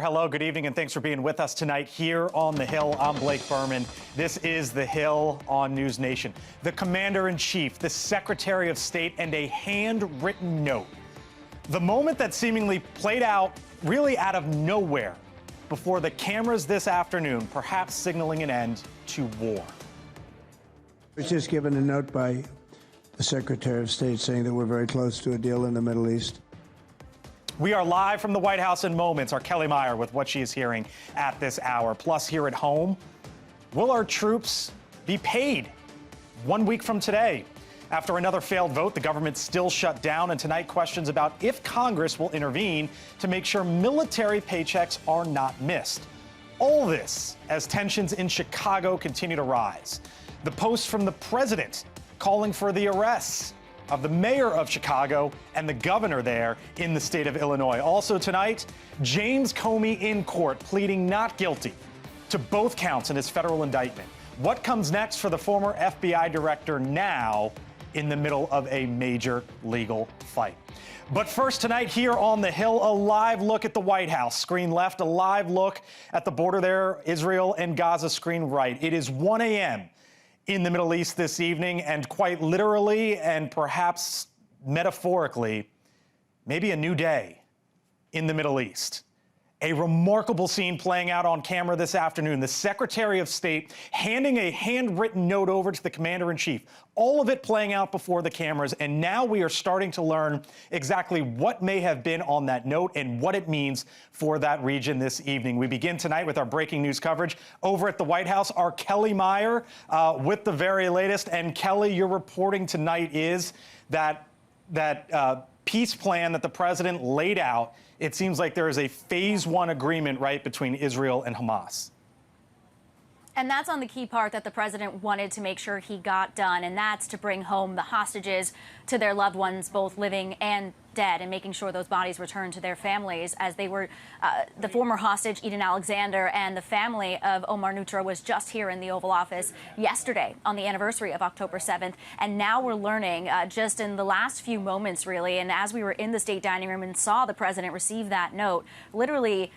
Hello, good evening, and thanks for being with us tonight here on The Hill. I'm Blake Burman. This is The Hill on News Nation. The Commander-in-Chief, the Secretary of State, and a handwritten note. The moment that seemingly played out really out of nowhere before the cameras this afternoon, perhaps signaling an end to war. I was just given a note by the Secretary of State saying that we're very close to a deal in the Middle East. We are live from the White House in moments. Our Kelly Meyer with what she is hearing at this hour. Plus, here at home, will our troops be paid 1 week from today? After another failed vote, the government still shut down, and tonight questions about if Congress will intervene to make sure military paychecks are not missed. All this as tensions in Chicago continue to rise. The post from the president calling for the arrests of the mayor of Chicago and the governor there in the state of Illinois. Also tonight, James Comey in court pleading not guilty to both counts in his federal indictment. What comes next for the former FBI director now in the middle of a major legal fight? But first tonight here on The Hill, a live look at the White House. Screen left, a live look at the border there, Israel and Gaza. Screen right. It is 1 a.m. in the Middle East this evening, and quite literally and perhaps metaphorically, maybe a new day in the Middle East. A remarkable scene playing out on camera this afternoon. The Secretary of State handing a handwritten note over to the Commander-in-Chief. All of it playing out before the cameras, and now we are starting to learn exactly what may have been on that note and what it means for that region this evening. We begin tonight with our breaking news coverage over at the White House. Our Kelly Meyer with the very latest. And Kelly, your reporting tonight is that peace plan that the president laid out, it seems like there is a phase one agreement, right, between Israel and Hamas. And that's on the key part that the president wanted to make sure he got done, and that's to bring home the hostages to their loved ones, both living and dead, and making sure those bodies return to their families as they were. The former hostage, Eden Alexander, and the family of Omar Nutra was just here in the Oval Office yesterday on the anniversary of October 7th. And now we're learning just in the last few moments, really, and as we were in the state dining room and saw the president receive that note, literally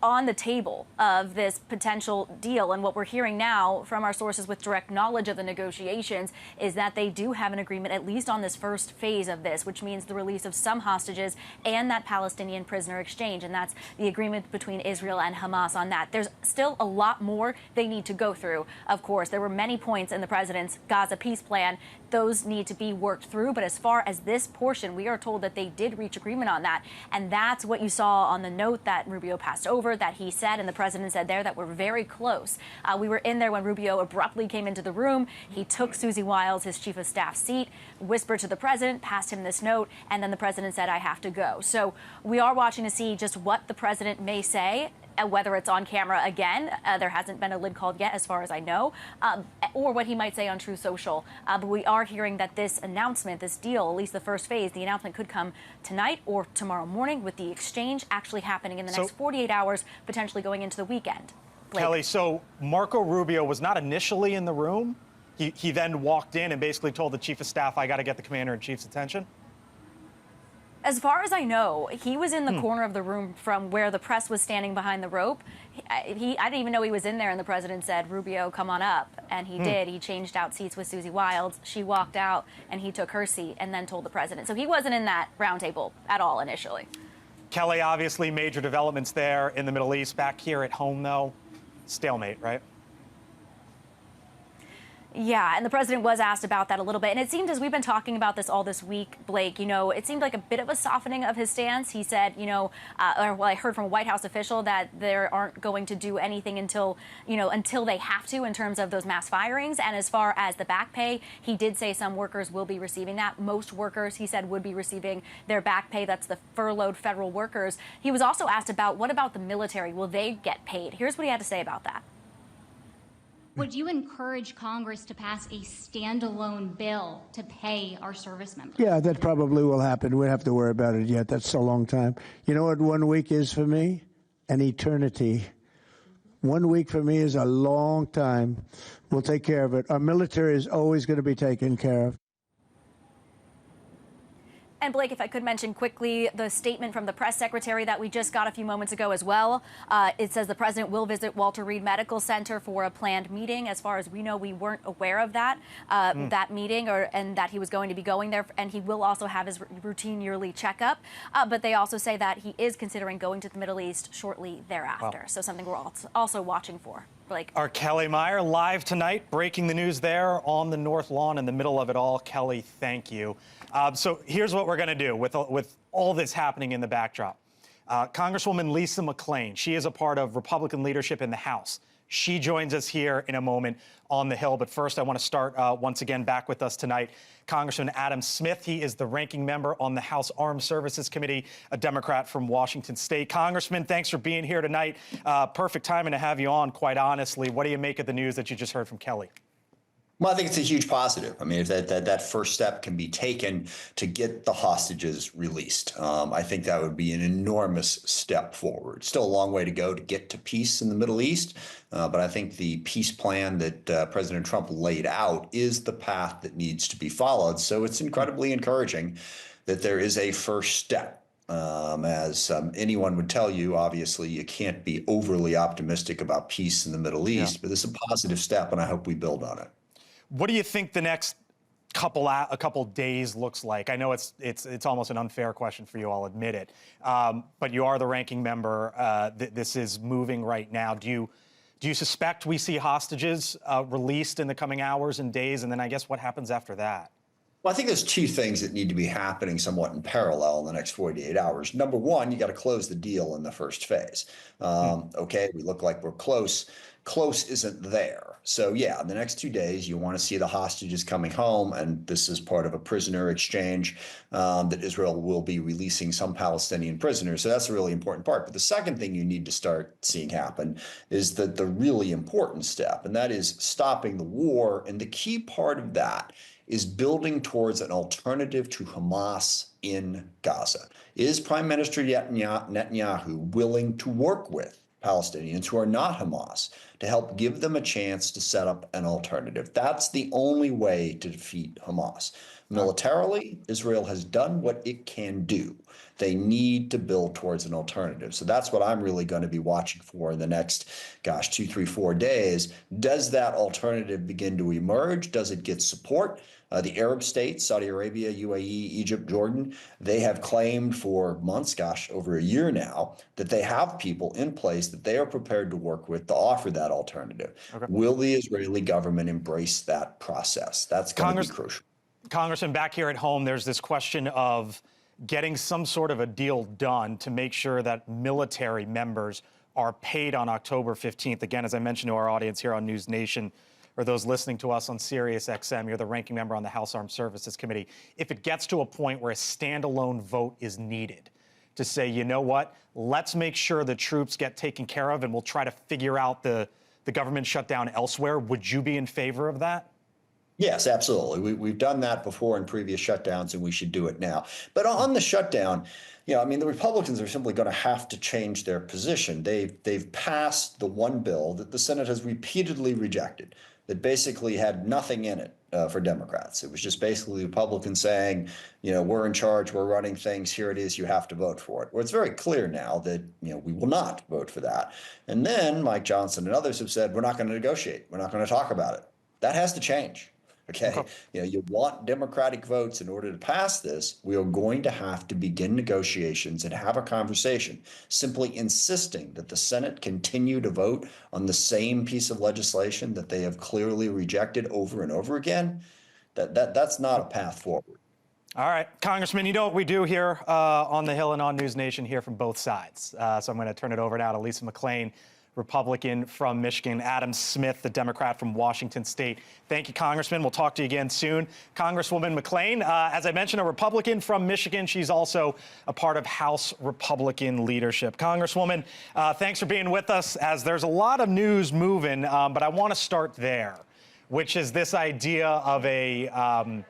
on the table of this potential deal. And what we're hearing now from our sources with direct knowledge of the negotiations is that they do have an agreement, at least on this first phase of this, which means the release of some hostages and that Palestinian prisoner exchange. And that's the agreement between Israel and Hamas on that. There's still a lot more they need to go through. Of course, there were many points in the president's Gaza peace plan. Those need to be worked through. But as far as this portion, we are told that they did reach agreement on that. And that's what you saw on the note that Rubio passed over, that he said, and the president said there, that we're very close. We were in there when Rubio abruptly came into the room. He took Susie Wiles, his chief of staff seat, whispered to the president, passed him this note, and then the president said, I have to go. So we are watching to see just what the president may say, whether it's on camera again. There hasn't been a lid called yet, as far as I know, or what he might say on True Social. But we are hearing that this announcement, this deal, at least the first phase, the announcement could come tonight or tomorrow morning, with the exchange actually happening in the next 48 hours, potentially going into the weekend. Blake. Kelly, so Marco Rubio was not initially in the room. He then walked in and basically told the chief of staff, I got to get the commander-in-chief's attention. As far as I know, he was in the corner of the room from where the press was standing behind the rope. I didn't even know he was in there, and the president said, Rubio, come on up. And he did. He changed out seats with Susie Wiles. She walked out, and he took her seat and then told the president. So he wasn't in that roundtable at all initially. Kelly, obviously major developments there in the Middle East. Back here at home, though, stalemate, right? Yeah, and the president was asked about that a little bit. And it seemed, as we've been talking about this all this week, Blake, it seemed like a bit of a softening of his stance. He said, I heard from a White House official that they aren't going to do anything until they have to, in terms of those mass firings. And as far as the back pay, he did say some workers will be receiving that. Most workers, he said, would be receiving their back pay. That's the furloughed federal workers. He was also asked about, what about the military? Will they get paid? Here's what he had to say about that. Would you encourage Congress to pass a standalone bill to pay our service members? Yeah, that probably will happen. We don't have to worry about it yet. That's a long time. You know what 1 week is for me? An eternity. 1 week for me is a long time. We'll take care of it. Our military is always going to be taken care of. And Blake, if I could mention quickly the statement from the press secretary that we just got a few moments ago as well. It says the president will visit Walter Reed Medical Center for a planned meeting. As far as we know, we weren't aware of that that meeting, and that he was going to be going there. And he will also have his routine yearly checkup. But they also say that he is considering going to the Middle East shortly thereafter. Wow. So something we're also watching for. Blake. Our Kelly Meyer live tonight, breaking the news there on the North Lawn in the middle of it all. Kelly, thank you. So here's what we're going to do with all this happening in the backdrop. Congresswoman Lisa McClain, she is a part of Republican leadership in the House. She joins us here in a moment on the Hill. But first, I want to start once again back with us tonight, Congressman Adam Smith. He is the ranking member on the House Armed Services Committee, a Democrat from Washington State. Congressman, thanks for being here tonight. Perfect timing to have you on, quite honestly. What do you make of the news that you just heard from Kelly? Well, I think it's a huge positive. I mean, if that first step can be taken to get the hostages released, I think that would be an enormous step forward. Still a long way to go to get to peace in the Middle East, but I think the peace plan that President Trump laid out is the path that needs to be followed. So it's incredibly encouraging that there is a first step. As anyone would tell you, obviously, you can't be overly optimistic about peace in the Middle East, but this is a positive step, and I hope we build on it. What do you think the next couple days looks like? I know it's almost an unfair question for you, I'll admit it. But you are the ranking member. This is moving right now. Do you suspect we see hostages released in the coming hours and days? And then I guess what happens after that? Well, I think there's two things that need to be happening somewhat in parallel in the next 48 hours. Number one, you got to close the deal in the first phase. Okay, we look like we're close. Close isn't there. So yeah, in the next 2 days, you want to see the hostages coming home, and this is part of a prisoner exchange that Israel will be releasing some Palestinian prisoners. So that's a really important part. But the second thing you need to start seeing happen is the really important step, and that is stopping the war. And the key part of that is building towards an alternative to Hamas in Gaza. Is Prime Minister Netanyahu willing to work with Palestinians who are not Hamas to help give them a chance to set up an alternative? That's the only way to defeat Hamas. Militarily, Israel has done what it can do. They need to build towards an alternative. So that's what I'm really going to be watching for in the next, 2, 3, 4 days. Does that alternative begin to emerge? Does it get support? The Arab states, Saudi Arabia, UAE, Egypt, Jordan, they have claimed for months, over a year now, that they have people in place that they are prepared to work with to offer that alternative. Okay. Will the Israeli government embrace that process? That's going to be crucial. Congressman, back here at home, there's this question of getting some sort of a deal done to make sure that military members are paid on October 15th. Again, as I mentioned to our audience here on News Nation, or those listening to us on Sirius XM, you're the ranking member on the House Armed Services Committee. If it gets to a point where a standalone vote is needed to say, you know what, let's make sure the troops get taken care of and we'll try to figure out the government shutdown elsewhere, would you be in favor of that? Yes, absolutely. We've done that before in previous shutdowns, and we should do it now. But on the shutdown, the Republicans are simply going to have to change their position. They've passed the one bill that the Senate has repeatedly rejected, that basically had nothing in it for Democrats. It was just basically Republicans saying, we're in charge, we're running things, here it is, you have to vote for it. Well, it's very clear now that, we will not vote for that. And then Mike Johnson and others have said, we're not going to negotiate. We're not going to talk about it. That has to change. Okay. You want Democratic votes in order to pass this. We are going to have to begin negotiations and have a conversation, simply insisting that the Senate continue to vote on the same piece of legislation that they have clearly rejected over and over again. That's not a path forward. All right, Congressman, you know what we do here on the Hill and on News Nation, hear from both sides. So I'm going to turn it over now to Lisa McClain, Republican from Michigan, Adam Smith, the Democrat from Washington State. Thank you, Congressman. We'll talk to you again soon. Congresswoman McClain, as I mentioned, a Republican from Michigan. She's also a part of House Republican leadership. Congresswoman, thanks for being with us, as there's a lot of news moving, but I want to start there, which is this idea of a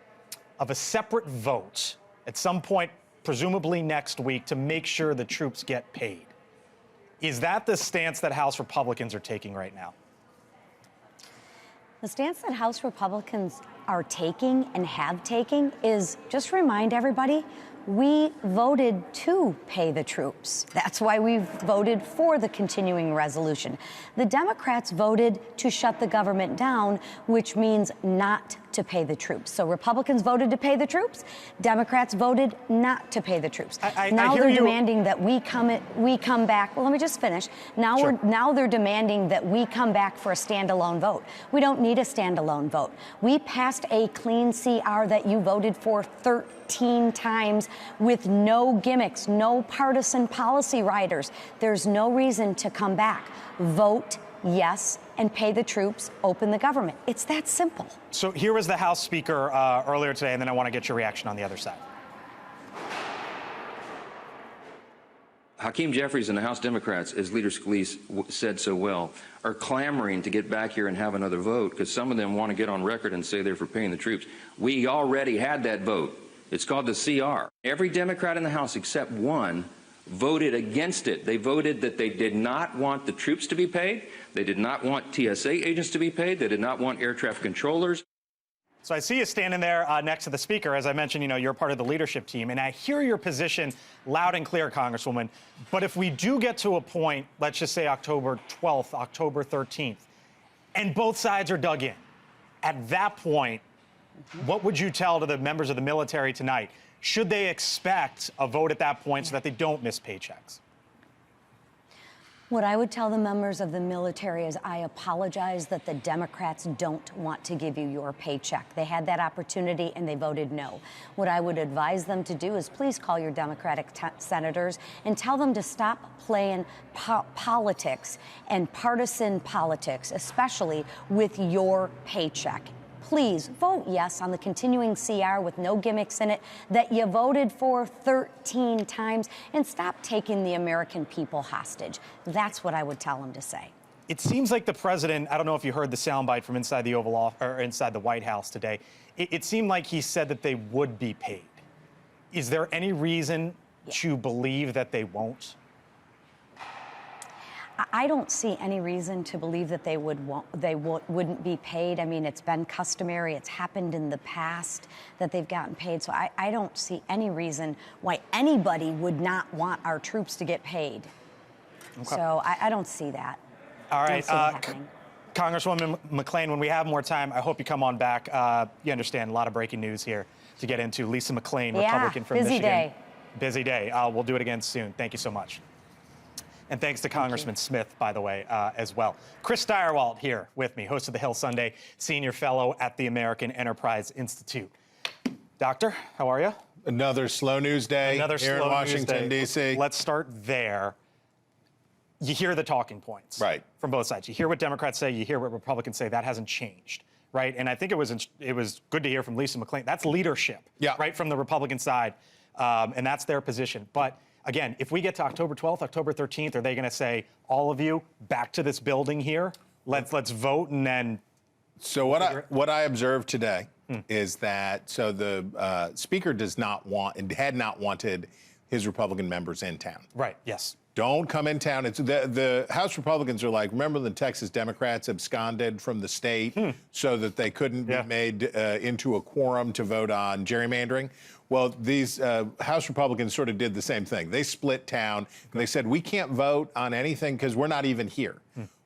separate vote at some point, presumably next week, to make sure the troops get paid. Is that the stance that House Republicans are taking right now? The stance that House Republicans are taking and have taken is just remind everybody, We voted to pay the troops. That's why we voted for the continuing resolution. The Democrats voted to shut the government down, which means not to pay the troops. So Republicans voted to pay the troops. Democrats voted not to pay the troops. Now they're demanding that we come back. Well, let me just finish. Now they're demanding that we come back for a standalone vote. We don't need a standalone vote. We passed a clean CR that you voted for 13 times with no gimmicks, no partisan policy riders. There's no reason to come back. Vote yes and pay the troops, open the government. It's that simple. So here was the House Speaker earlier today, and then I want to get your reaction on the other side. Hakeem Jeffries and the House Democrats, as Leader Scalise said so well, are clamoring to get back here and have another vote because some of them want to get on record and say they're for paying the troops. We already had that vote. It's called the CR. Every Democrat in the House except one voted against it. They voted that they did not want the troops to be paid. They did not want TSA agents to be paid. They did not want air traffic controllers. So I see you standing there next to the speaker. As I mentioned, you're part of the leadership team, and I hear your position loud and clear, Congresswoman. But if we do get to a point, let's just say October 12th, October 13th, and both sides are dug in, at that point, what would you tell to the members of the military tonight? Should they expect a vote at that point so that they don't miss paychecks? What I would tell the members of the military is I apologize that the Democrats don't want to give you your paycheck. They had that opportunity and they voted no. What I would advise them to do is please call your Democratic senators and tell them to stop playing politics and partisan politics, especially with your paycheck. Please vote yes on the continuing CR with no gimmicks in it that you voted for 13 times and stop taking the American people hostage. That's what I would tell them to say. It seems like the president, I don't know if you heard the soundbite from inside the Oval Office or inside the White House today. It seemed like he said that they would be paid. Is there any reason to believe that they won't? I don't see any reason to believe that they wouldn't be paid. I mean, it's been customary. It's happened in the past that they've gotten paid. So I don't see any reason why anybody would not want our troops to get paid. Okay. So I don't see that. All right. Congresswoman McClain, when we have more time, I hope you come on back. You understand, a lot of breaking news here to get into. Lisa McClain, Republican from Michigan. Day. Busy day. We'll do it again soon. Thank you so much. And thanks to Congressman Smith, by the way, as well. Chris Stirewalt here with me, host of the Hill Sunday, senior fellow at the American Enterprise Institute. Doctor, how are you? Another slow news day here in Washington, D.C. Let's start there. You hear the talking points from both sides. You hear what Democrats say. You hear what Republicans say. That hasn't changed, right? And I think it was good to hear from Lisa McClain. That's leadership, right, from the Republican side, and that's their position. But again, if we get to October 12th, October 13th, are they going to say, all of you, back to this building here? Let's vote and then... So what I observed today is that, so the Speaker does not want and had not wanted his Republican members in town. Right, yes. Don't come in town. It's the House Republicans are like, remember the Texas Democrats absconded from the state so that they couldn't be made into a quorum to vote on gerrymandering? Well, these House Republicans sort of did the same thing. They split town, and they said, we can't vote on anything because we're not even here.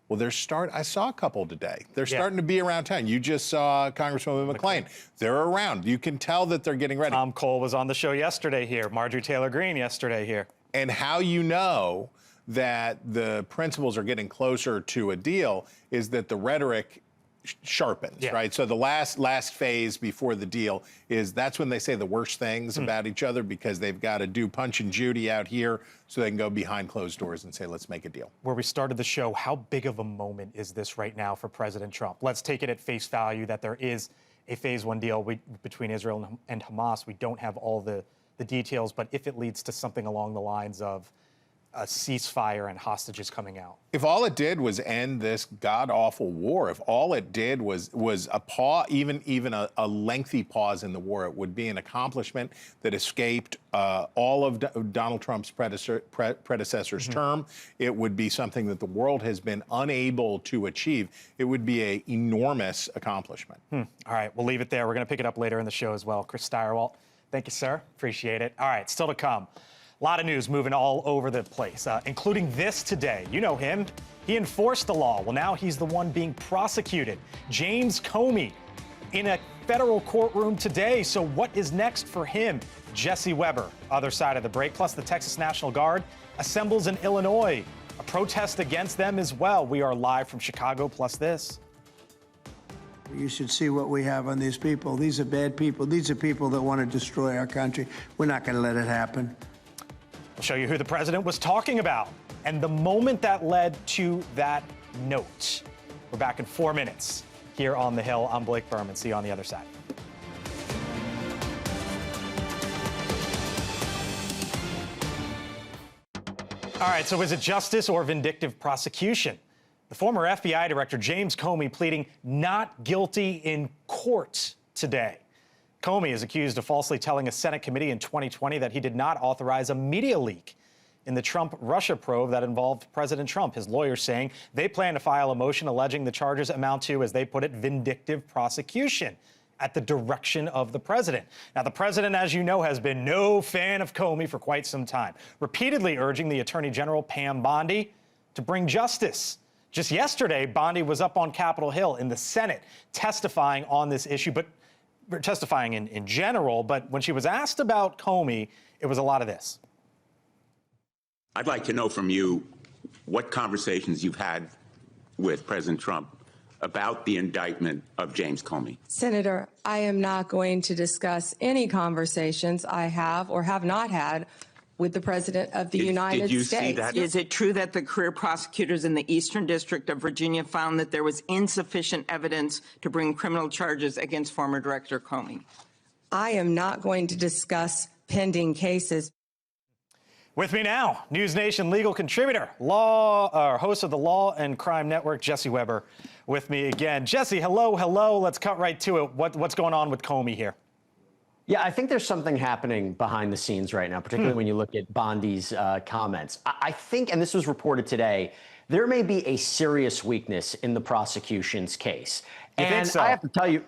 Well, I saw a couple today. They're starting to be around town. You just saw Congresswoman McClain. They're around. You can tell that they're getting ready. Tom Cole was on the show yesterday here. Marjorie Taylor Greene yesterday here. And how you know that the principals are getting closer to a deal is that the rhetoric sharpens, right? So the last phase before the deal is that's when they say the worst things about each other because they've got to do Punch and Judy out here so they can go behind closed doors and say, let's make a deal. Where we started the show, how big of a moment is this right now for President Trump? Let's take it at face value that there is a phase one deal between Israel and Hamas. We don't have all the details, but if it leads to something along the lines of a ceasefire and hostages coming out. If all it did was end this god-awful war, if all it did was a pause, even a lengthy pause in the war, it would be an accomplishment that escaped all of Donald Trump's predecessor's term. It would be something that the world has been unable to achieve. It would be an enormous accomplishment. All right, we'll leave it there. We're going to pick it up later in the show as well. Chris Stirewalt, Thank you, sir. Appreciate it. All right, still to come. A lot of news moving all over the place, including this today. You know him. He enforced the law. Well, now he's the one being prosecuted. James Comey in a federal courtroom today. So what is next for him? Jesse Weber, other side of the break. Plus, the Texas National Guard assembles in Illinois. A protest against them as well. We are live from Chicago, plus this. You should see what we have on these people. These are bad people. These are people that want to destroy our country. We're not going to let it happen. We'll show you who the president was talking about and the moment that led to that note. We're back in 4 minutes here on The Hill. I'm Blake Burman. See you on the other side. All right, so is it justice or vindictive prosecution? The former FBI Director James Comey pleading not guilty in court today. Comey is accused of falsely telling a Senate committee in 2020 that he did not authorize a media leak in the Trump-Russia probe that involved President Trump. His lawyers saying they plan to file a motion alleging the charges amount to, as they put it, vindictive prosecution at the direction of the president. Now, the president, as you know, has been no fan of Comey for quite some time, repeatedly urging the Attorney General, Pam Bondi, to bring justice. Just yesterday, Bondi was up on Capitol Hill in the Senate testifying on this issue, but testifying in general. But when she was asked about Comey, it was a lot of this. I'd like to know from you what conversations you've had with President Trump about the indictment of James Comey. Senator, I am not going to discuss any conversations I have or have not had with the President of the United Did you States. see that? Is it true that the career prosecutors in the Eastern District of Virginia found that there was insufficient evidence to bring criminal charges against former Director Comey? I am not going to discuss pending cases. With me now, News Nation legal contributor, host of the Law and Crime Network, Jesse Weber, with me again. Jesse, hello. Let's cut right to it. What's going on with Comey here? Yeah, I think there's something happening behind the scenes right now, particularly when you look at Bondi's comments. I think, and this was reported today, there may be a serious weakness in the prosecution's case. And I have to tell you,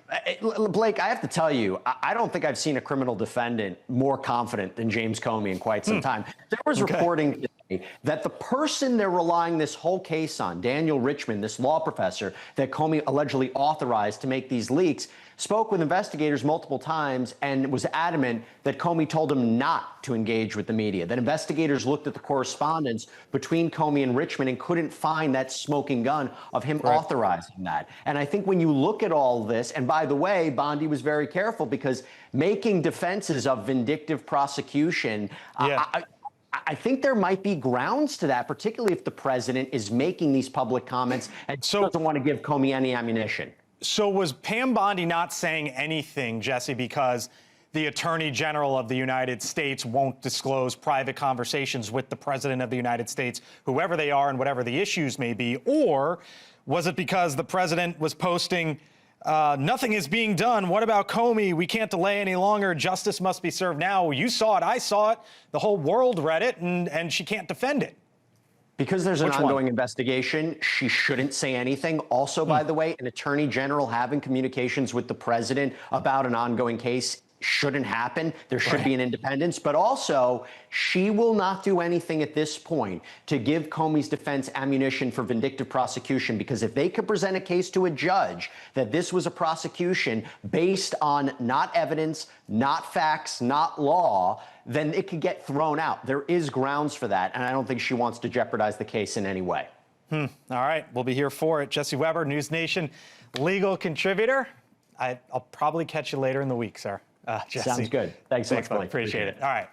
Blake, I don't think I've seen a criminal defendant more confident than James Comey in quite some time. There was reporting today that the person they're relying this whole case on, Daniel Richman, this law professor that Comey allegedly authorized to make these leaks, spoke with investigators multiple times and was adamant that Comey told him not to engage with the media, that investigators looked at the correspondence between Comey and Richman and couldn't find that smoking gun of him authorizing that. And I think when you look at all this, and by the way, Bondi was very careful because making defenses of vindictive prosecution, I think there might be grounds to that, particularly if the president is making these public comments and doesn't want to give Comey any ammunition. So was Pam Bondi not saying anything, Jesse, because the Attorney General of the United States won't disclose private conversations with the President of the United States, whoever they are and whatever the issues may be? Or was it because the president was posting, nothing is being done, what about Comey? We can't delay any longer, justice must be served now. You saw it, I saw it, the whole world read it, and she can't defend it. Because there's an ongoing investigation, she shouldn't say anything. Also, by the way, an attorney general having communications with the president about an ongoing case shouldn't happen. There should be an independence. But also, she will not do anything at this point to give Comey's defense ammunition for vindictive prosecution, because if they could present a case to a judge that this was a prosecution based on not evidence, not facts, not law, then it could get thrown out. There is grounds for that, and I don't think she wants to jeopardize the case in any way. All right, we'll be here for it. Jesse Weber, News Nation legal contributor. I'll probably catch you later in the week, sir. Jesse. Sounds good. Thanks so much, Blake. Appreciate it. All right,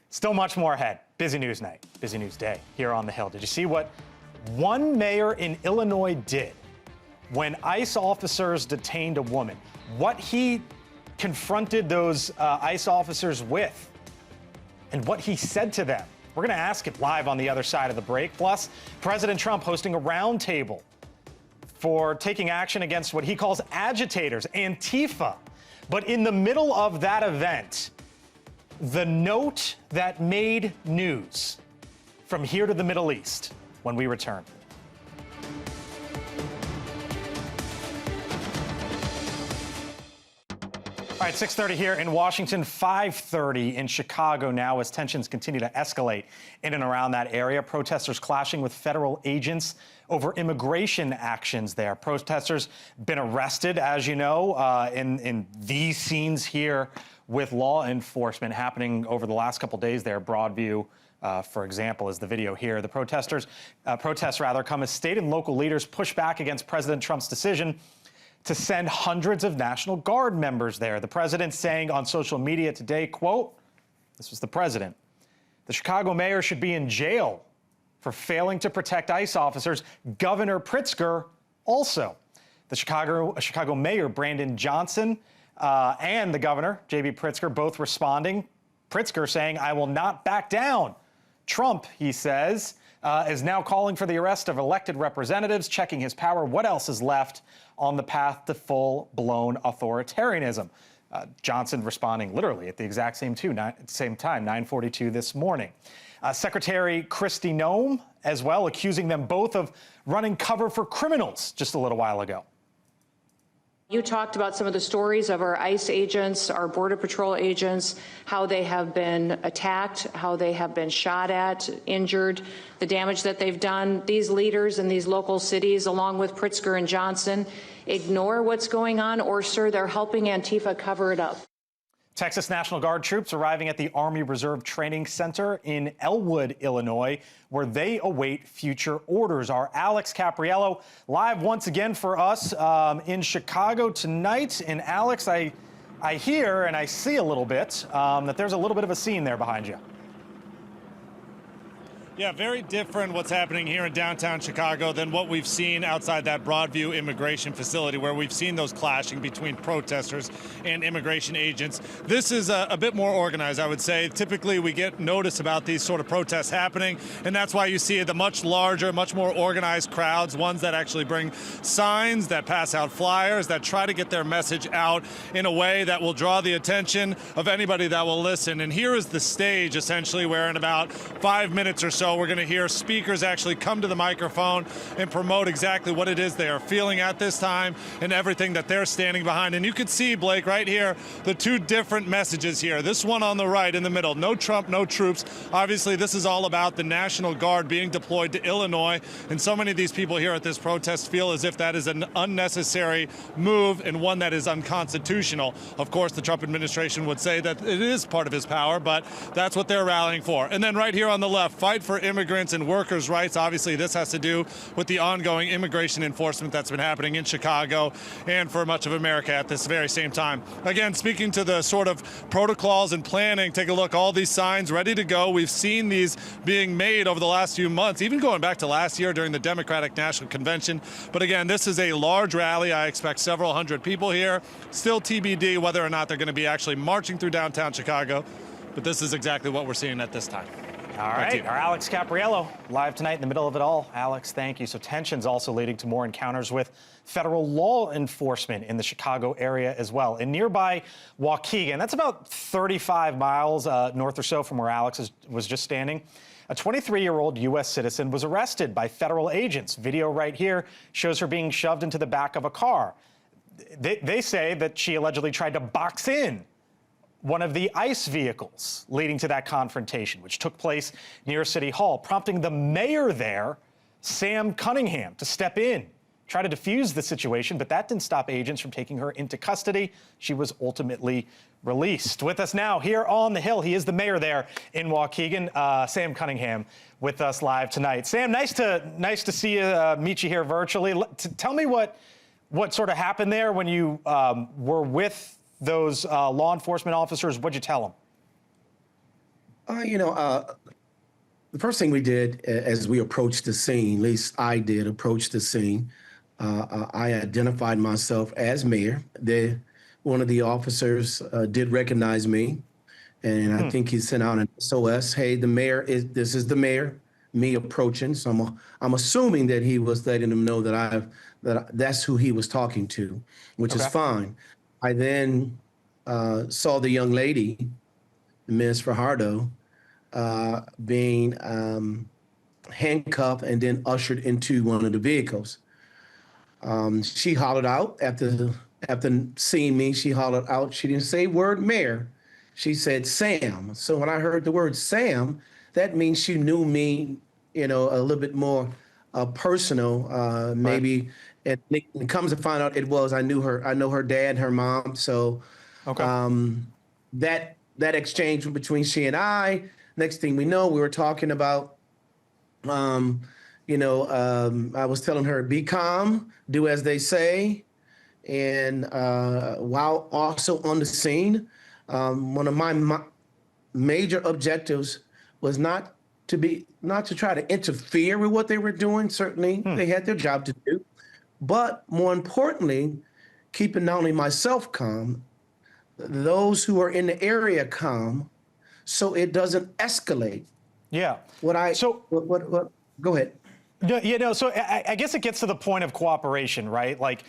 still much more ahead. Busy news night, busy news day here on The Hill. Did you see what one mayor in Illinois did when ICE officers detained a woman? What he confronted those ICE officers with, and what he said to them. We're going to ask it live on the other side of the break. Plus, President Trump hosting a roundtable for taking action against what he calls agitators, Antifa. But in the middle of that event, the note that made news from here to the Middle East when we return. All All right, 6:30 here in Washington, 5:30 in Chicago now as tensions continue to escalate in and around that area. Protesters clashing with federal agents over immigration actions there. Protesters been arrested, as you know, in these scenes here with law enforcement happening over the last couple days there. Broadview, for example, is the video here. The protests come as state and local leaders push back against President Trump's decision to send hundreds of National Guard members there. The president saying on social media today, quote, this was the president, "The Chicago mayor should be in jail for failing to protect ICE officers. Governor Pritzker also." The Chicago mayor, Brandon Johnson, and the governor, J.B. Pritzker, both responding. Pritzker saying, "I will not back down." Trump, he says, is now calling for the arrest of elected representatives, checking his power. What else is left on the path to full-blown authoritarianism? Johnson responding literally at the exact same time, 9:42 this morning. Secretary Kristi Noem as well, accusing them both of running cover for criminals just a little while ago. You talked about some of the stories of our ICE agents, our Border Patrol agents, how they have been attacked, how they have been shot at, injured, the damage that they've done. These leaders in these local cities, along with Pritzker and Johnson, ignore what's going on, or, sir, they're helping Antifa cover it up. Texas National Guard troops arriving at the Army Reserve Training Center in Elwood, Illinois, where they await future orders. Our Alex Capriello live once again for us in Chicago tonight. And Alex, I hear and I see a little bit that there's a little bit of a scene there behind you. Yeah, very different what's happening here in downtown Chicago than what we've seen outside that Broadview immigration facility, where we've seen those clashing between protesters and immigration agents. This is a bit more organized, I would say. Typically, we get notice about these sort of protests happening, and that's why you see the much larger, much more organized crowds, ones that actually bring signs, that pass out flyers, that try to get their message out in a way that will draw the attention of anybody that will listen. And here is the stage, essentially, where in about 5 minutes or so, we're going to hear speakers actually come to the microphone and promote exactly what it is they are feeling at this time and everything that they're standing behind. And you can see, Blake, right here, the two different messages here. This one on the right in the middle, no Trump, no troops. Obviously, this is all about the National Guard being deployed to Illinois. And so many of these people here at this protest feel as if that is an unnecessary move and one that is unconstitutional. Of course, the Trump administration would say that it is part of his power, but that's what they're rallying for. And then right here on the left, fight for immigrants and workers' rights. Obviously, this has to do with the ongoing immigration enforcement that's been happening in Chicago and for much of America at this very same time. Again, speaking to the sort of protocols and planning, take a look, all these signs ready to go. We've seen these being made over the last few months, even going back to last year during the Democratic National Convention. But again, this is a large rally. I expect several hundred people here. Still TBD whether or not they're going to be actually marching through downtown Chicago. But this is exactly what we're seeing at this time. All right, our Alex Capriello live tonight in the middle of it all. Alex, thank you. So tensions also leading to more encounters with federal law enforcement in the Chicago area as well. In nearby Waukegan, that's about 35 miles north or so from where Alex was just standing, a 23-year-old U.S. citizen was arrested by federal agents. Video right here shows her being shoved into the back of a car. They say that she allegedly tried to box in one of the ICE vehicles, leading to that confrontation, which took place near City Hall, prompting the mayor there, Sam Cunningham, to step in, try to defuse the situation, but that didn't stop agents from taking her into custody. She was ultimately released. With us now here on the Hill, he is the mayor there in Waukegan, Sam Cunningham, with us live tonight. Sam, nice to see you, meet you here virtually. Tell me what sort of happened there when you were with those law enforcement officers. What'd you tell them? The first thing we did as we approached the scene, at least I did approach the scene, I identified myself as mayor. One of the officers did recognize me, and I think he sent out an SOS. Hey, this is the mayor. Me approaching, so I'm assuming that he was letting them know that that's who he was talking to, which is fine. I then saw the young lady, Ms. Fajardo, being handcuffed and then ushered into one of the vehicles. She hollered out after After seeing me, she hollered out. She didn't say word mayor. She said Sam. So when I heard the word Sam, that means she knew me, a little bit more personal, maybe. And it comes to find out I knew her. I know her dad and her mom. So that exchange between she and I, next thing we know, we were talking about, I was telling her, be calm, do as they say. And while also on the scene, one of my major objectives was not to try to interfere with what they were doing. Certainly, they had their job to do. But more importantly, keeping not only myself calm, those who are in the area calm, so it doesn't escalate. Yeah. What? Go ahead. So I guess it gets to the point of cooperation, right? Like,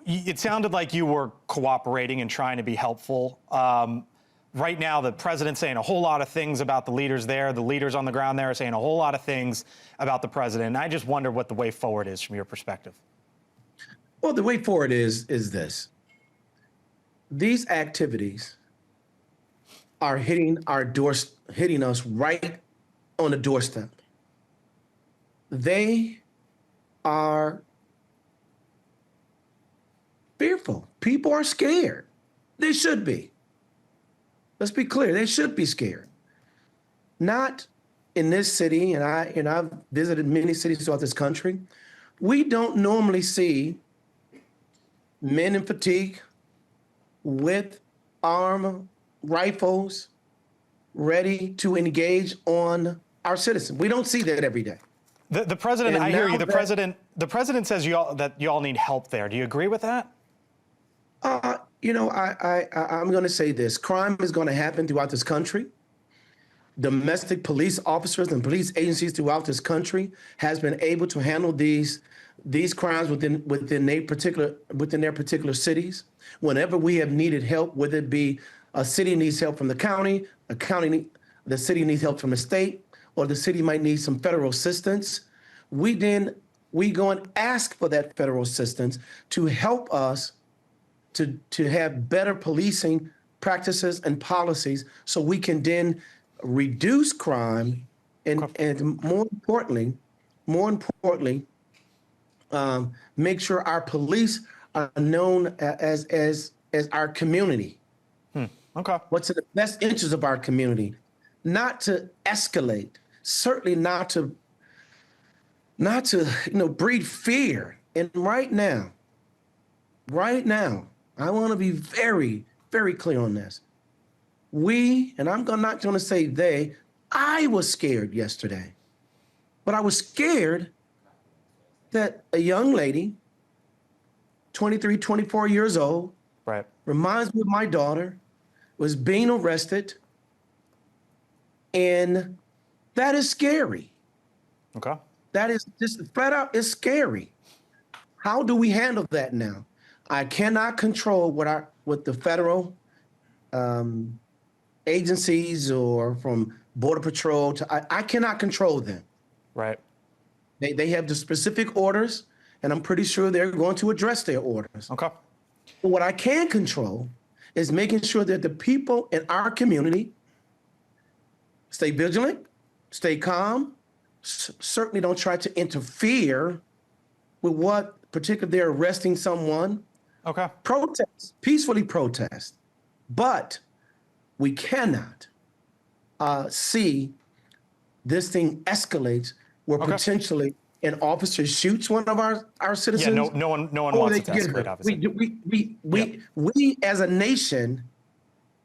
it sounded like you were cooperating and trying to be helpful. Right now, the president's saying a whole lot of things about the leaders there. The leaders on the ground there are saying a whole lot of things about the president. And I just wonder what the way forward is from your perspective. Well, the way forward is this. These activities are hitting us right on the doorstep. They are fearful. People are scared. They should be. Let's be clear. They should be scared. Not in this city, and I've visited many cities throughout this country. We don't normally see men in fatigue with armed rifles ready to engage on our citizens. We don't see that every day. The president, I hear you. The president says that you all need help there. Do you agree with that? I'm going to say this. Crime is going to happen throughout this country. Domestic police officers and police agencies throughout this country has been able to handle these crimes within their particular cities. Whenever we have needed help, whether it be a city needs help from the county, the city needs help from the state, or the city might need some federal assistance, we go and ask for that federal assistance to help us to have better policing practices and policies so we can then reduce crime and more importantly, make sure our police are known as our community. Okay. What's in the best interest of our community, not to escalate, certainly not to breed fear. And right now, I want to be very, very clear on this. And I'm not going to say they, I was scared yesterday, but I was scared that a young lady, 23, 24 years old, right, reminds me of my daughter, was being arrested, and that is scary. Okay. That is just flat out is scary. How do we handle that now? I cannot control what the federal agencies or from Border Patrol I cannot control them. Right. They have the specific orders, and I'm pretty sure they're going to address their orders. Okay. But what I can control is making sure that the people in our community stay vigilant, stay calm, certainly don't try to interfere with what particularly they're arresting someone. Okay. Protest, peacefully protest. But we cannot see this thing escalates where potentially an officer shoots one of our citizens. Yeah, no one wants it to escalate, obviously. We as a nation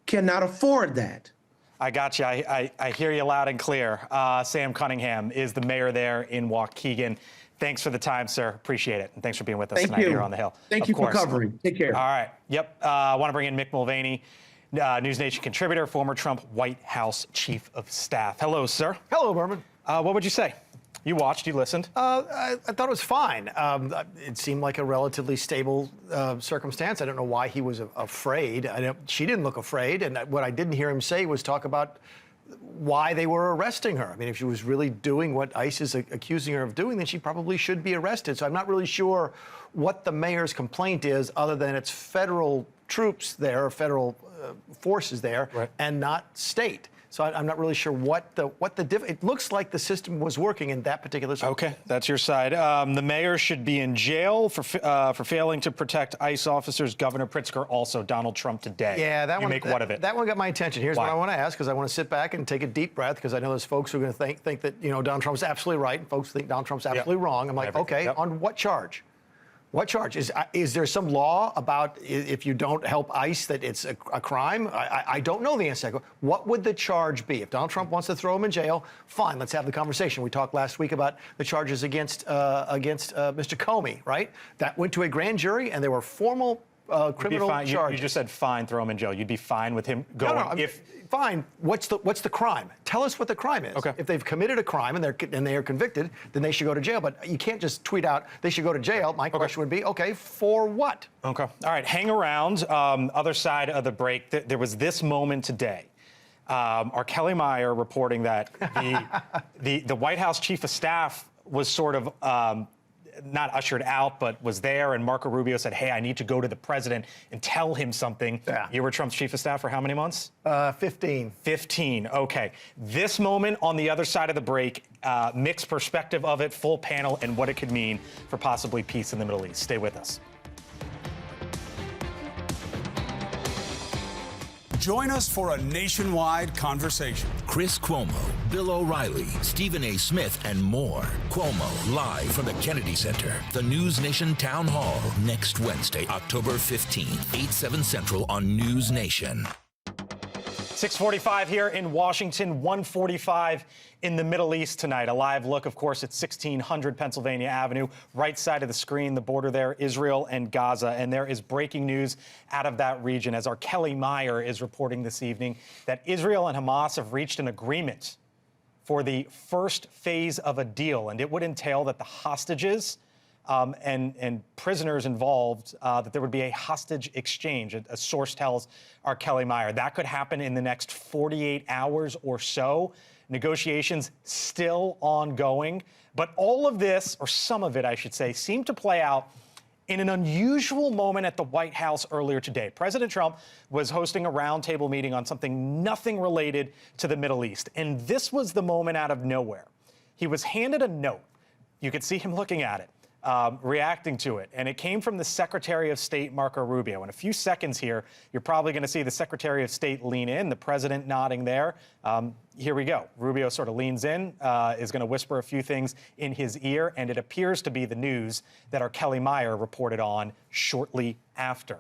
cannot afford that. I got you. I hear you loud and clear. Sam Cunningham is the mayor there in Waukegan. Thanks for the time, sir. Appreciate it. And thanks for being with us tonight here on the Hill. Thank you for covering. Take care. All right. Yep. I want to bring in Mick Mulvaney, NewsNation contributor, former Trump White House chief of staff. Hello, sir. Hello, Burman. What would you say? You watched, you listened. I thought it was fine. It seemed like a relatively stable circumstance. I don't know why he was afraid. She didn't look afraid. And what I didn't hear him say was talk about why they were arresting her. I mean, if she was really doing what ICE is accusing her of doing, then she probably should be arrested. So I'm not really sure what the mayor's complaint is, other than it's federal troops there, or federal forces there, and not state. So I'm not really sure it looks like the system was working in that particular situation. Okay, that's your side. The mayor should be in jail for failing to protect ICE officers. Governor Pritzker also, Donald Trump today. Yeah, what of it? That one got my attention. Here's what I want to ask, because I want to sit back and take a deep breath, because I know there's folks who are going to think that Donald Trump's absolutely right, and folks think Donald Trump's absolutely wrong. I'm like, okay, on what charge? What charge? Is there some law about if you don't help ICE that it's a crime? I don't know the answer. What would the charge be? If Donald Trump wants to throw him in jail, fine, let's have the conversation. We talked last week about the charges against Mr. Comey, right? That went to a grand jury, and there were formal criminal charges. You just said fine, throw him in jail. You'd be fine with him going fine. What's the crime? Tell us what the crime is. Okay. If they've committed a crime and they are convicted, then they should go to jail. But you can't just tweet out they should go to jail. My question would be, okay, for what? Okay. All right. Hang around. Other side of the break. There was this moment today. Our Kelly Meyer reporting that the White House chief of staff was sort of not ushered out, but was there, and Marco Rubio said, hey, I need to go to the president and tell him something. Yeah. You were Trump's chief of staff for how many months? 15. 15, okay. This moment on the other side of the break, mixed perspective of it, full panel, and what it could mean for possibly peace in the Middle East. Stay with us. Join us for a nationwide conversation. Chris Cuomo, Bill O'Reilly, Stephen A. Smith, and more. Cuomo, live from the Kennedy Center, the News Nation Town Hall, next Wednesday, October 15th, 8/7 Central on News Nation. 6:45 here in Washington, 1:45 in the Middle East tonight. A live look, of course, at 1600 Pennsylvania Avenue, right side of the screen, the border there, Israel and Gaza. And there is breaking news out of that region, as our Kelly Meyer is reporting this evening, that Israel and Hamas have reached an agreement for the first phase of a deal. And it would entail that the hostages and prisoners involved, that there would be a hostage exchange. A source tells our Kelly Meyer. That could happen in the next 48 hours or so. Negotiations still ongoing. But all of this, or some of it, I should say, seemed to play out in an unusual moment at the White House earlier today. President Trump was hosting a roundtable meeting on nothing related to the Middle East. And this was the moment out of nowhere. He was handed a note. You could see him looking at it. Reacting to it. And it came from the Secretary of State, Marco Rubio. In a few seconds here, you're probably going to see the Secretary of State lean in, the president nodding there. Here we go. Rubio sort of leans in, is going to whisper a few things in his ear, and it appears to be the news that our Kelly Meyer reported on shortly after.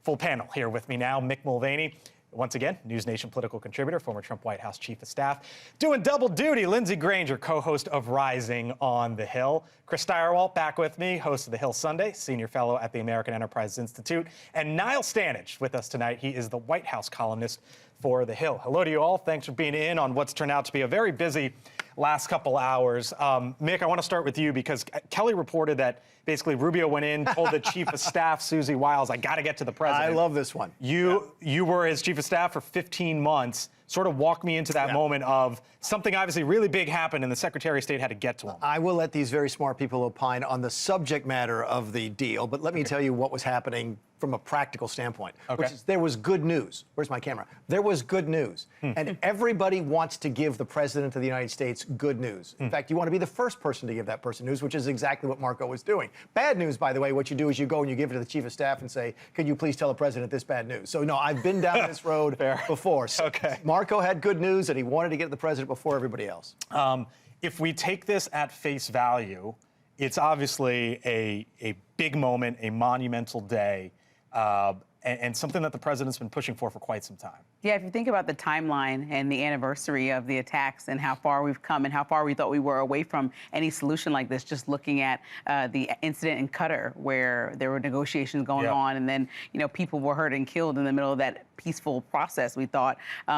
Full panel here with me now, Mick Mulvaney. Once again, News Nation political contributor, former Trump White House chief of staff. Doing double duty, Lindsey Granger, co-host of Rising on the Hill. Chris Stirewalt back with me, host of The Hill Sunday, senior fellow at the American Enterprise Institute. And Niall Stanage with us tonight. He is the White House columnist for The Hill. Hello to you all. Thanks for being in on what's turned out to be a very busy last couple hours. Mick, I want to start with you because Kelly reported that basically Rubio went in, told the chief of staff, Susie Wiles, I got to get to the president. I love this one. You were his chief of staff for 15 months. Sort of walk me into that moment of something obviously really big happened and the Secretary of State had to get to him. I will let these very smart people opine on the subject matter of the deal, but let me tell you what was happening from a practical standpoint, which is there was good news. Where's my camera? There was good news. And everybody wants to give the President of the United States good news. In fact, you want to be the first person to give that person news, which is exactly what Marco was doing. Bad news, by the way, what you do is you go and you give it to the Chief of Staff and say, could you please tell the President this bad news? So, no, I've been down this road before. So Marco had good news and he wanted to get to the President before everybody else. If we take this at face value, it's obviously a big moment, a monumental day. And something that the president's been pushing for quite some time. Yeah, if you think about the timeline and the anniversary of the attacks and how far we've come and how far we thought we were away from any solution like this, just looking at the incident in Qatar where there were negotiations going on and then, people were hurt and killed in the middle of that peaceful process, we thought,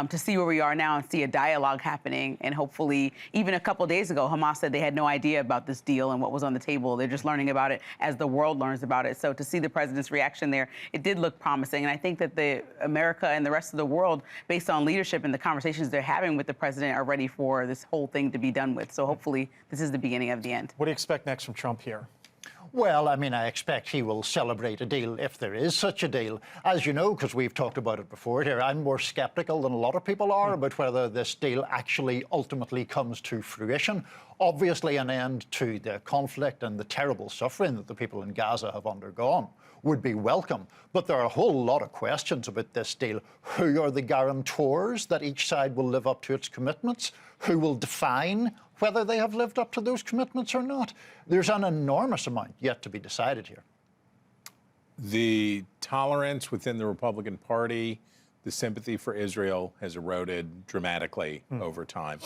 to see where we are now and see a dialogue happening. And hopefully, even a couple of days ago, Hamas said they had no idea about this deal and what was on the table. They're just learning about it as the world learns about it. So to see the president's reaction there, it did look promising. And I think that America and the rest of the world world, based on leadership and the conversations they're having with the president, are ready for this whole thing to be done with. So hopefully this is the beginning of the end. What do you expect next from Trump here? Well, I mean, I expect he will celebrate a deal if there is such a deal. As you know, because we've talked about it before here, I'm more skeptical than a lot of people are about whether this deal actually ultimately comes to fruition. Obviously, an end to the conflict and the terrible suffering that the people in Gaza have undergone would be welcome. But there are a whole lot of questions about this deal. Who are the guarantors that each side will live up to its commitments? Who will define whether they have lived up to those commitments or not? There's an enormous amount yet to be decided here. The tolerance within the Republican Party, the sympathy for Israel has eroded dramatically over time.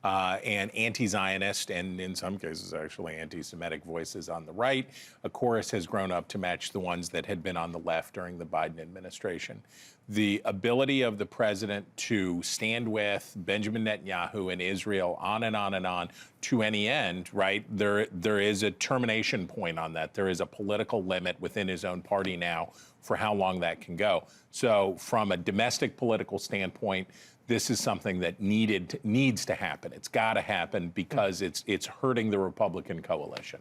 And anti-Zionist, and in some cases actually anti-Semitic voices on the right, a chorus has grown up to match the ones that had been on the left during the Biden administration. The ability of the president to stand with Benjamin Netanyahu and Israel on and on and on to any end, right? There is a termination point on that. There is a political limit within his own party now for how long that can go. So from a domestic political standpoint, this is something that needs to happen. It's got to happen because it's hurting the Republican coalition.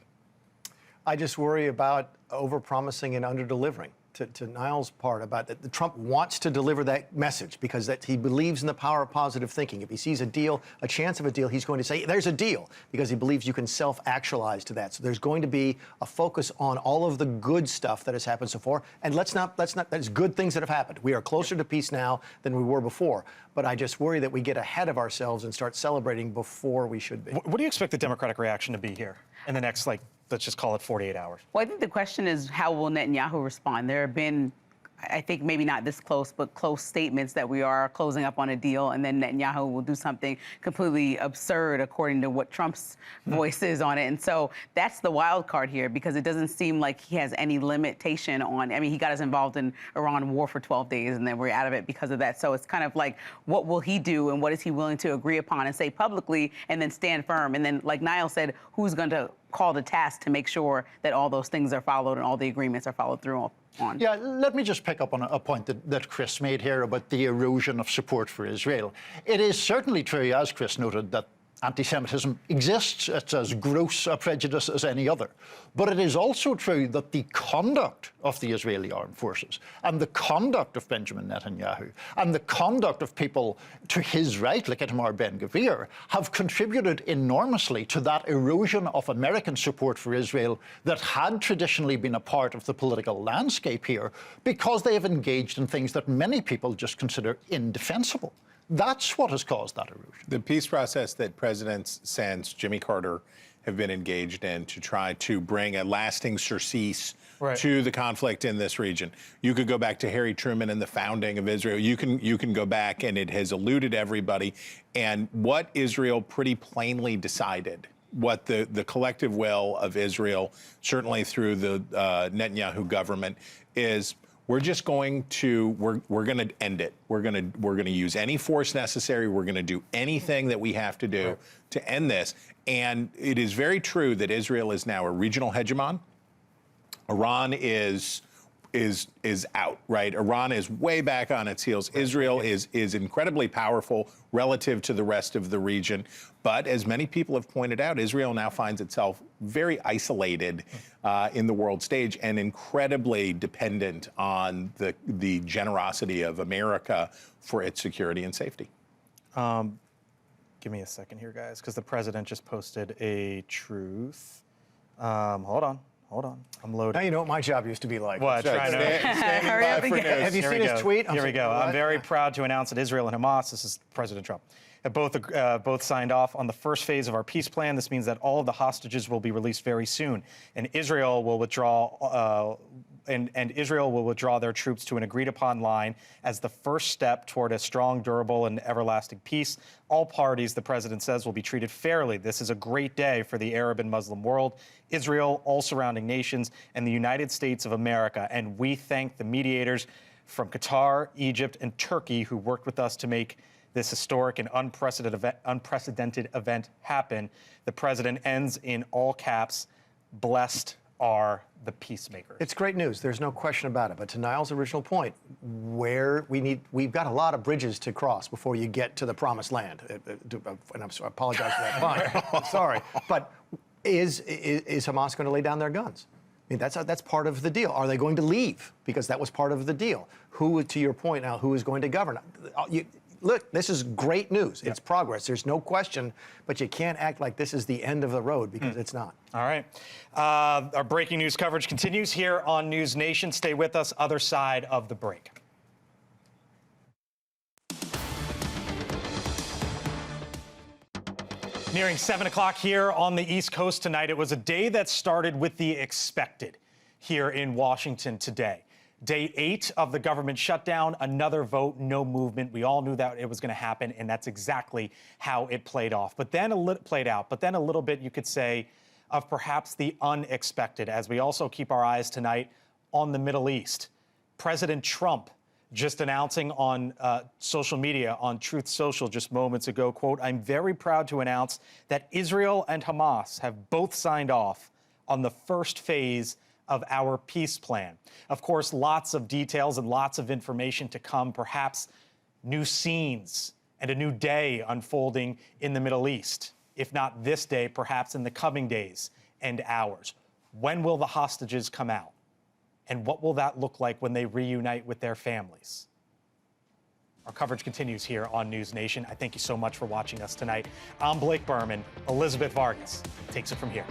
I just worry about overpromising and underdelivering. To Niall's part about that, Trump wants to deliver that message because that he believes in the power of positive thinking. If he sees a deal, a chance of a deal, he's going to say, there's a deal, because he believes you can self-actualize to that. So there's going to be a focus on all of the good stuff that has happened so far. And there's good things that have happened. We are closer to peace now than we were before. But I just worry that we get ahead of ourselves and start celebrating before we should be. What do you expect the Democratic reaction to be here in the next, let's just call it 48 hours? Well, I think the question is, how will Netanyahu respond? There have been, I think maybe not this close, but close statements that we are closing up on a deal, and then Netanyahu will do something completely absurd according to what Trump's voice is on it. And so that's the wild card here, because it doesn't seem like he has any limitation on, I mean, he got us involved in Iran war for 12 days and then we're out of it because of that. So it's kind of like, what will he do and what is he willing to agree upon and say publicly and then stand firm? And then, like Niall said, who's going to call the task to make sure that all those things are followed and all the agreements are followed through on? Yeah, let me just pick up on a point that Chris made here about the erosion of support for Israel. It is certainly true, as Chris noted, that anti-Semitism exists. It's as gross a prejudice as any other. But it is also true that the conduct of the Israeli armed forces and the conduct of Benjamin Netanyahu and the conduct of people to his right, like Itamar Ben-Gvir, have contributed enormously to that erosion of American support for Israel that had traditionally been a part of the political landscape here, because they have engaged in things that many people just consider indefensible. That's what has caused that erosion. The peace process that presidents since Jimmy Carter have been engaged in to try to bring a lasting surcease to the conflict in this region. You could go back to Harry Truman and the founding of Israel. You can go back, and it has eluded everybody. And what Israel pretty plainly decided, what the collective will of Israel, certainly through the Netanyahu government, is we're just going to we're going to end it. We're going to use any force necessary. We're going to do anything that we have to do to end this. And it is very true that Israel is now a regional hegemon. Iran is out, right? Iran is way back on its heels. Israel is incredibly powerful relative to the rest of the region. But as many people have pointed out, Israel now finds itself very isolated in the world stage and incredibly dependent on the generosity of America for its security and safety. Give me a second here, guys, because the president just posted a truth. Hold on. I'm loading. Now you know what my job used to be like. What? Hurry up and get. Have you seen his tweet? Here we go. I'm very proud to announce that Israel and Hamas, this is President Trump, have both signed off on the first phase of our peace plan. This means that all of the hostages will be released very soon, and Israel will withdraw. And Israel will withdraw their troops to an agreed-upon line as the first step toward a strong, durable, and everlasting peace. All parties, the president says, will be treated fairly. This is a great day for the Arab and Muslim world, Israel, all surrounding nations, and the United States of America. And we thank the mediators from Qatar, Egypt, and Turkey who worked with us to make this historic and unprecedented event happen. The president ends in all caps, blessed are the peacemakers. It's great news. There's no question about it. But to Niall's original point, we've got a lot of bridges to cross before you get to the promised land. And I apologize for that pun. I'm sorry. But is Hamas going to lay down their guns? I mean, that's part of the deal. Are they going to leave? Because that was part of the deal. Who, to your point now, who is going to govern? Look, this is great news. It's progress. There's no question, but you can't act like this is the end of the road because it's not. All right. Our breaking news coverage continues here on News Nation. Stay with us, other side of the break. Nearing 7 o'clock here on the East Coast tonight. It was a day that started with the expected here in Washington today. Day 8 of the government shutdown, another vote, no movement. We all knew that it was going to happen, and that's exactly how it played off. But then a little bit, you could say, of perhaps the unexpected, as we also keep our eyes tonight on the Middle East. President Trump just announcing on social media, on Truth Social just moments ago, quote, "I'm very proud to announce that Israel and Hamas have both signed off on the first phase of our peace plan." Of course, lots of details and lots of information to come, perhaps new scenes and a new day unfolding in the Middle East. If not this day, perhaps in the coming days and hours. When will the hostages come out? And what will that look like when they reunite with their families? Our coverage continues here on News Nation. I thank you so much for watching us tonight. I'm Blake Burman. Elizabeth Vargas takes it from here.